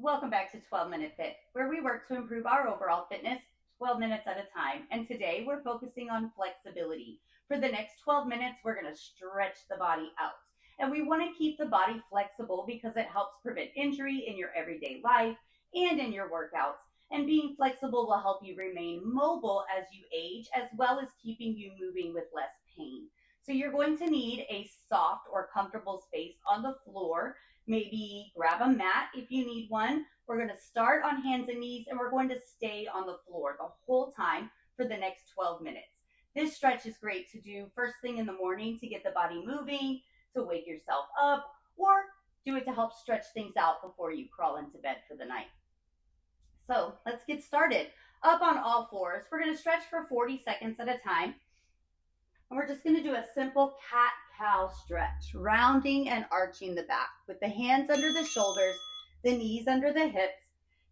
Welcome back to 12 Minute Fit, where we work to improve our overall fitness 12 minutes at a time. And today we're focusing on flexibility. For the next 12 minutes, we're going to stretch the body out. And we want to keep the body flexible because it helps prevent injury in your everyday life and in your workouts. And being flexible will help you remain mobile as you age, as well as keeping you moving with less pain. So you're going to need a soft or comfortable space on the floor. Maybe grab a mat if you need one. We're going to start on hands and knees and we're going to stay on the floor the whole time for the next 12 minutes. This stretch is great to do first thing in the morning to get the body moving, to wake yourself up, or do it to help stretch things out before you crawl into bed for the night. So let's get started. Up on all fours, we're going to stretch for 40 seconds at a time. And we're just going to do a simple cat-cow stretch, rounding and arching the back with the hands under the shoulders, the knees under the hips.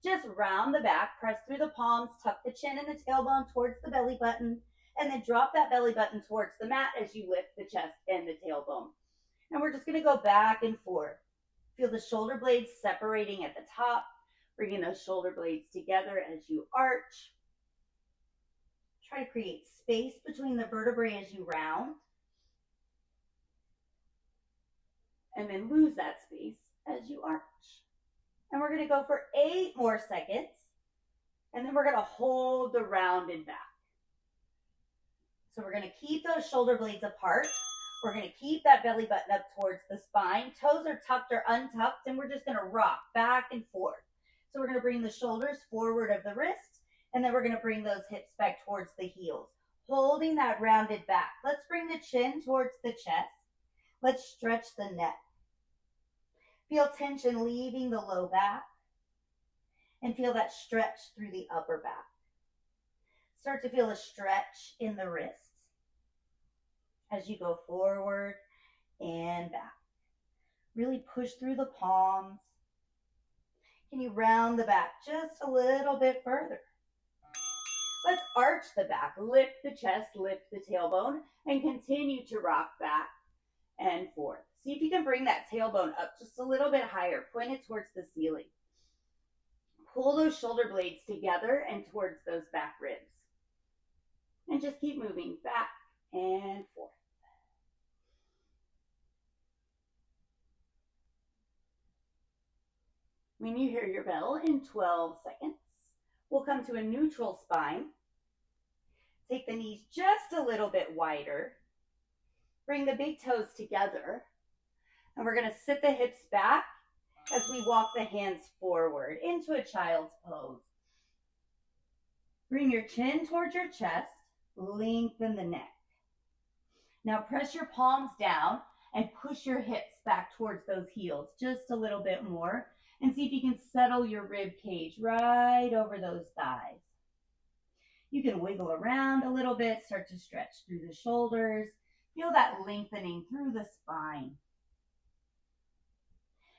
Just round the back, press through the palms, tuck the chin and the tailbone towards the belly button, and then drop that belly button towards the mat as you lift the chest and the tailbone. And we're just going to go back and forth. Feel the shoulder blades separating at the top, bringing those shoulder blades together as you arch. Try to create space between the vertebrae as you round. And then lose that space as you arch. And we're going to go for 8 more seconds. And then we're going to hold the rounded back. So we're going to keep those shoulder blades apart. We're going to keep that belly button up towards the spine. Toes are tucked or untucked, and we're just going to rock back and forth. So we're going to bring the shoulders forward of the wrists, and then we're going to bring those hips back towards the heels, holding that rounded back. Let's bring the chin towards the chest. Let's stretch the neck. Feel tension leaving the low back, and feel that stretch through the upper back. Start to feel a stretch in the wrists as you go forward and back. Really push through the palms. Can you round the back just a little bit further? Let's arch the back, lift the chest, lift the tailbone, and continue to rock back and forth. See if you can bring that tailbone up just a little bit higher. Point it towards the ceiling. Pull those shoulder blades together and towards those back ribs. And just keep moving back and forth. When you hear your bell in 12 seconds, we'll come to a neutral spine. Take the knees just a little bit wider. Bring the big toes together. And we're going to sit the hips back as we walk the hands forward into a child's pose. Bring your chin towards your chest. Lengthen the neck. Now press your palms down and push your hips back towards those heels just a little bit more. And see if you can settle your rib cage right over those thighs. You can wiggle around a little bit, start to stretch through the shoulders. Feel that lengthening through the spine.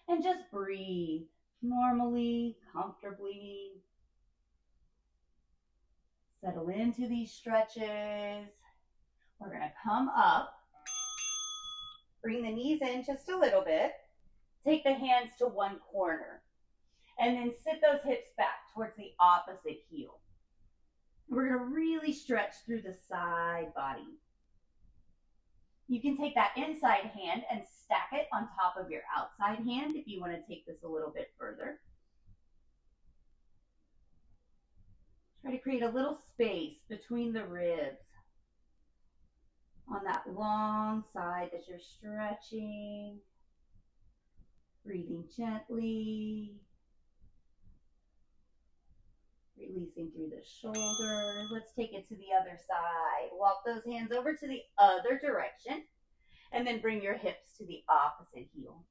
And just breathe normally, comfortably. Settle into these stretches. We're going to come up. Bring the knees in just a little bit. Take the hands to one corner. And then sit those hips back towards the opposite heel. We're going to really stretch through the side body. You can take that inside hand and stack it on top of your outside hand if you want to take this a little bit further. Try to create a little space between the ribs on that long side as you're stretching. Breathing gently. Releasing through the shoulders. Let's take it to the other side. Walk those hands over to the other direction. And then bring your hips to the opposite heel.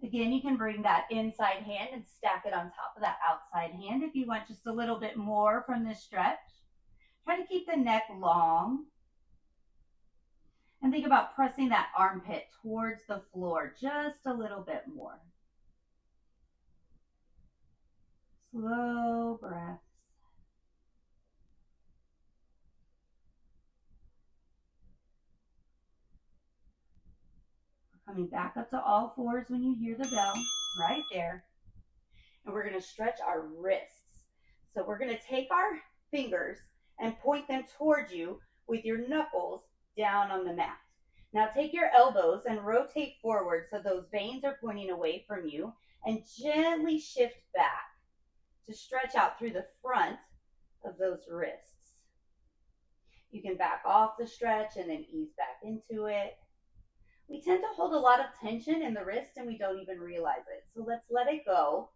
Again, you can bring that inside hand and stack it on top of that outside hand if you want just a little bit more from this stretch. Try to keep the neck long. And think about pressing that armpit towards the floor just a little bit more. Slow breaths. Coming back up to all fours when you hear the bell, right there. and we're going to stretch our wrists. So we're going to take our fingers and point them towards you with your knuckles down on the mat. Now take your elbows and rotate forward so those veins are pointing away from you, and gently shift back to stretch out through the front of those wrists. You can back off the stretch and then ease back into it. We tend to hold a lot of tension in the wrist and we don't even realize it. So let's let it go.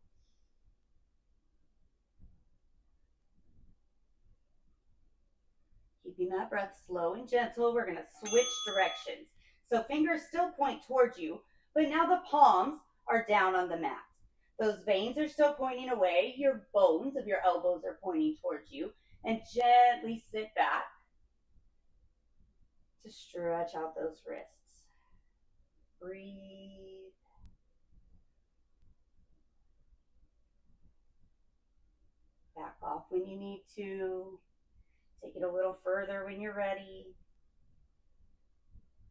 Keeping that breath slow and gentle, we're going to switch directions. So fingers still point towards you, but now the palms are down on the mat. Those veins are still pointing away. Your bones of your elbows are pointing towards you. And gently sit back to stretch out those wrists. Breathe. Back off when you need to. Take it a little further when you're ready.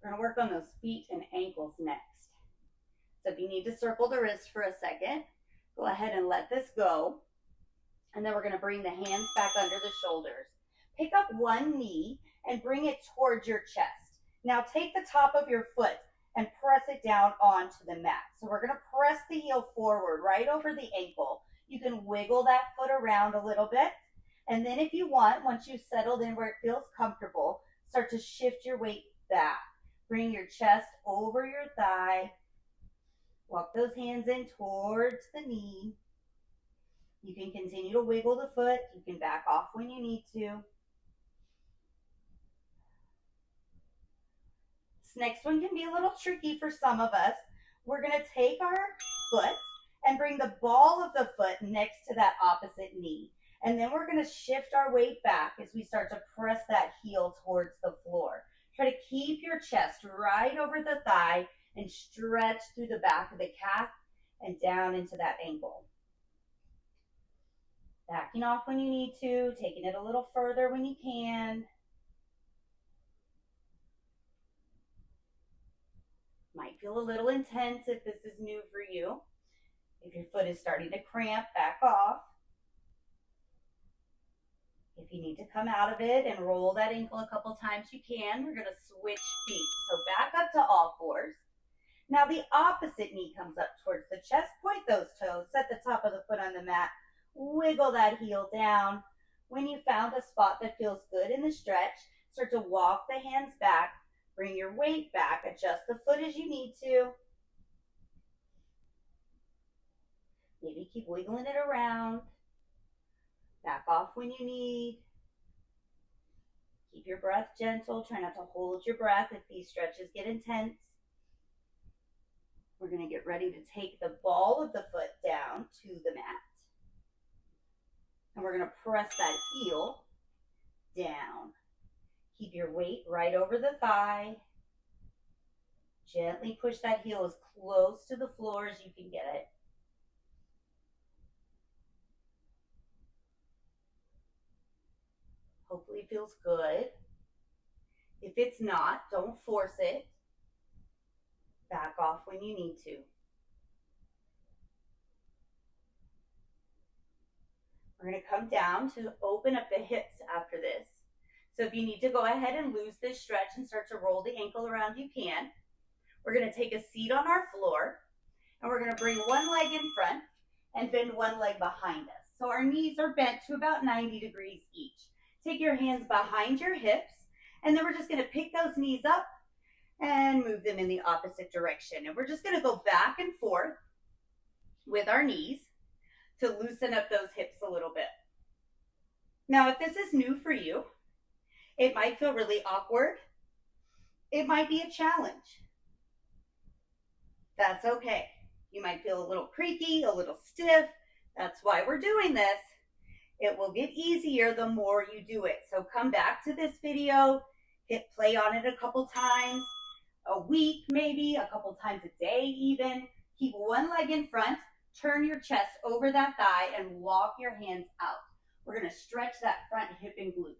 We're going to work on those feet and ankles next. So if you need to circle the wrist for a second, go ahead and let this go. And then we're going to bring the hands back under the shoulders. Pick up one knee and bring it towards your chest. Now take the top of your foot and press it down onto the mat. So we're going to press the heel forward right over the ankle. You can wiggle that foot around a little bit. And then if you want, once you've settled in where it feels comfortable, start to shift your weight back. Bring your chest over your thigh. Walk those hands in towards the knee. You can continue to wiggle the foot. You can back off when you need to. This next one can be a little tricky for some of us. We're going to take our foot and bring the ball of the foot next to that opposite knee. And then we're going to shift our weight back as we start to press that heel towards the floor. Try to keep your chest right over the thigh and stretch through the back of the calf and down into that ankle. Backing off when you need to, taking it a little further when you can. Might feel a little intense if this is new for you. If your foot is starting to cramp, back off. If you need to come out of it and roll that ankle a couple times, you can. We're going to switch feet. So back up to all fours. Now the opposite knee comes up towards the chest. Point those toes. Set the top of the foot on the mat. Wiggle that heel down. When you found a spot that feels good in the stretch, start to walk the hands back. Bring your weight back. Adjust the foot as you need to. Maybe keep wiggling it around. Back off when you need. Keep your breath gentle. Try not to hold your breath if these stretches get intense. We're going to get ready to take the ball of the foot down to the mat. And we're going to press that heel down. Keep your weight right over the thigh. Gently push that heel as close to the floor as you can get it. Hopefully it feels good. If it's not, don't force it. Back off when you need to. We're going to come down to open up the hips after this. So if you need to go ahead and lose this stretch and start to roll the ankle around, you can. We're going to take a seat on our floor, and we're going to bring one leg in front and bend one leg behind us. So our knees are bent to about 90 degrees each. Take your hands behind your hips, and then we're just going to pick those knees up and move them in the opposite direction. And we're just going to go back and forth with our knees to loosen up those hips a little bit. Now, if this is new for you, it might feel really awkward. It might be a challenge. That's okay. You might feel a little creaky, a little stiff. That's why we're doing this. It will get easier the more you do it. So come back to this video, hit play on it a couple times, a week maybe, a couple times a day even. Keep one leg in front, turn your chest over that thigh, and walk your hands out. We're going to stretch that front hip and glute.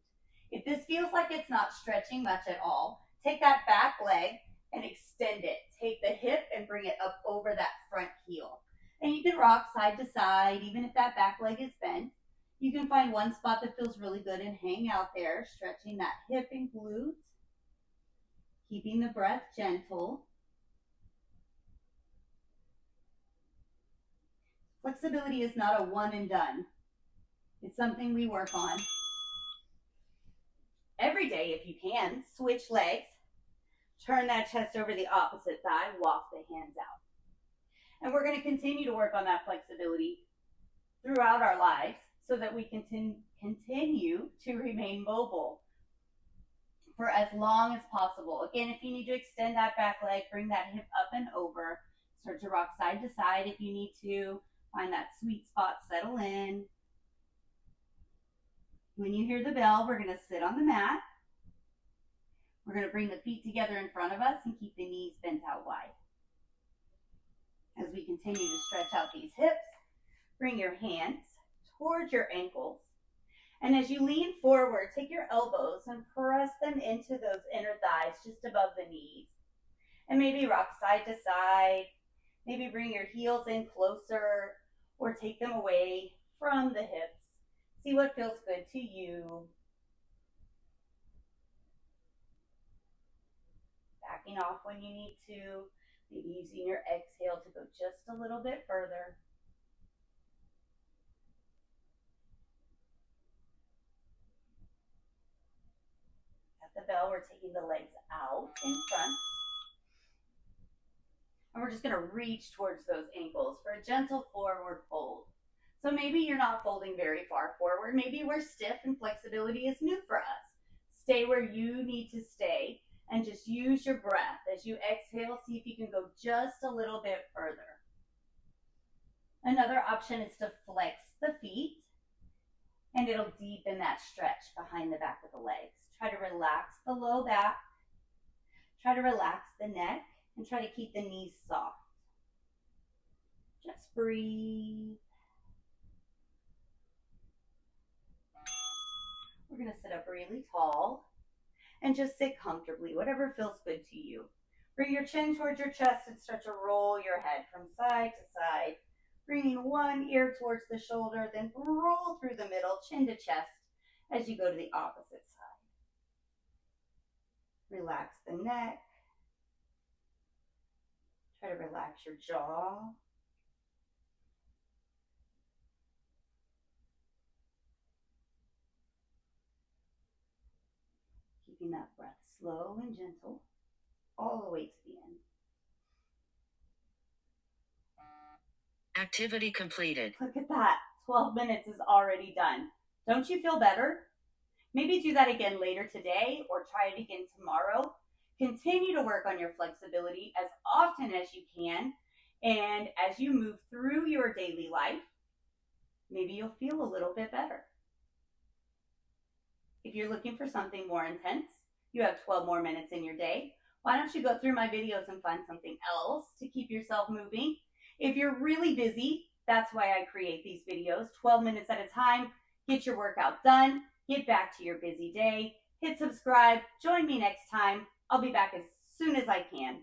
If this feels like it's not stretching much at all, take that back leg and extend it. Take the hip and bring it up over that front heel. And you can rock side to side, even if that back leg is bent. You can find one spot that feels really good and hang out there, stretching that hip and glute, keeping the breath gentle. Flexibility is not a one and done. It's something we work on every day if you can. Switch legs, turn that chest over the opposite thigh, walk the hands out. And we're going to continue to work on that flexibility throughout our lives so that we can continue to remain mobile for as long as possible. Again, if you need to extend that back leg, bring that hip up and over. Start to rock side to side if you need to. Find that sweet spot, settle in. When you hear the bell, we're going to sit on the mat. We're going to bring the feet together in front of us and keep the knees bent out wide. As we continue to stretch out these hips, bring your hands towards your ankles. And as you lean forward, take your elbows and press them into those inner thighs just above the knees. And maybe rock side to side. Maybe bring your heels in closer or take them away from the hips. See what feels good to you. Backing off when you need to. Maybe using your exhale to go just a little bit further. At the bell, we're taking the legs out in front. And we're just going to reach towards those ankles for a gentle forward fold. So maybe you're not folding very far forward. Maybe we're stiff and flexibility is new for us. Stay where you need to stay and just use your breath. As you exhale, see if you can go just a little bit further. Another option is to flex the feet, and it'll deepen that stretch behind the back of the legs. Try to relax the low back. Try to relax the neck, and try to keep the knees soft. Just breathe. We're going to sit up really tall and just sit comfortably, whatever feels good to you. Bring your chin towards your chest and start to roll your head from side to side, bringing one ear towards the shoulder, then roll through the middle, chin to chest, as you go to the opposite side. Relax the neck. Try to relax your jaw. Keeping that breath slow and gentle all the way to the end. Activity completed. Look at that. 12 minutes is already done. Don't you feel better? Maybe do that again later today or try it again tomorrow. Continue to work on your flexibility as often as you can. And as you move through your daily life, maybe you'll feel a little bit better. If you're looking for something more intense, you have 12 more minutes in your day. Why don't you go through my videos and find something else to keep yourself moving? If you're really busy, that's why I create these videos, 12 minutes at a time. Get your workout done, get back to your busy day, hit subscribe, join me next time. I'll be back as soon as I can.